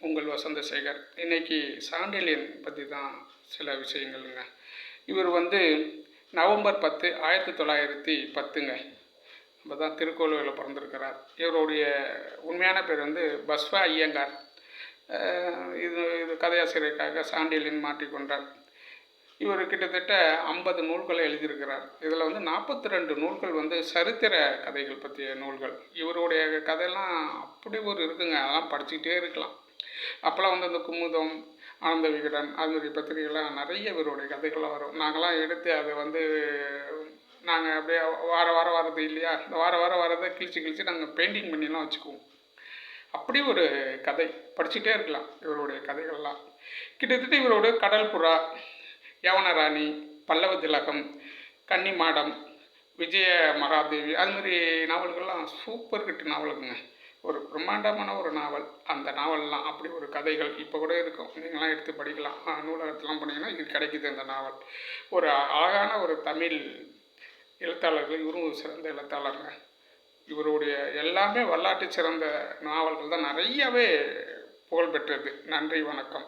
உங்கள் வசந்தசேகர். இன்றைக்கி சாண்டில்யன் பற்றி தான் சில விஷயங்கள்ங்க. இவர் நவம்பர் 10 1910ங்க. இப்போ தான் திருக்கோவிலூரில் பிறந்திருக்கிறார். இவருடைய உண்மையான பேர் பஸ்வா ஐயங்கார். இது கதையாசிரியருக்காக சாண்டில்யன் மாற்றிக்கொண்டார். இவர் கிட்டத்தட்ட 50 நூல்களை எழுதியிருக்கிறார். இதில் 42 நூல்கள் சரித்திர கதைகள் பற்றிய நூல்கள். இவருடைய கதையெல்லாம் அப்படி ஒரு இருக்குங்க. அதெல்லாம் படிச்சுக்கிட்டே இருக்கலாம். அப்போல்லாம் அந்த குமுதம், ஆனந்த விகடன் அதுமாதிரி பத்திரிகைலாம் நிறைய இவருடைய கதைகள்லாம் வரும். நாங்கள்லாம் எடுத்து அதை நாங்கள் அப்படியே வாரம் வரது இல்லையா, இந்த வாரம் வரதை கிழிச்சு நாங்கள் பெயிண்டிங் பண்ணிலாம் வச்சுக்குவோம். அப்படி ஒரு கதை படிச்சுட்டே இருக்கலாம் இவருடைய கதைகள்லாம். கிட்டத்தட்ட இவருடைய கடல் புறா, யவனராணி, பல்லவ திலகம், கன்னிமாடம், விஜய மகாதேவி அதுமாதிரி நாவல்கள்லாம் சூப்பர் ஹிட் நாவலுங்க. ஒரு பிரம்மாண்டமான ஒரு நாவல். அந்த நாவல்லாம் அப்படி ஒரு கதைகள் இப்போ கூட இருக்கும். நீங்களாம் எடுத்து படிக்கலாம். நூலகத்தெலாம் போனீங்கன்னா இது கிடைக்குது அந்த நாவல். ஒரு அழகான ஒரு தமிழ் எழுத்தாளர்கள். இவரும் சிறந்த எழுத்தாளருங்க. இவருடைய எல்லாமே வரலாற்று சிறந்த நாவல்கள் தான் நிறையவே புகழ்பெற்றது. நன்றி, வணக்கம்.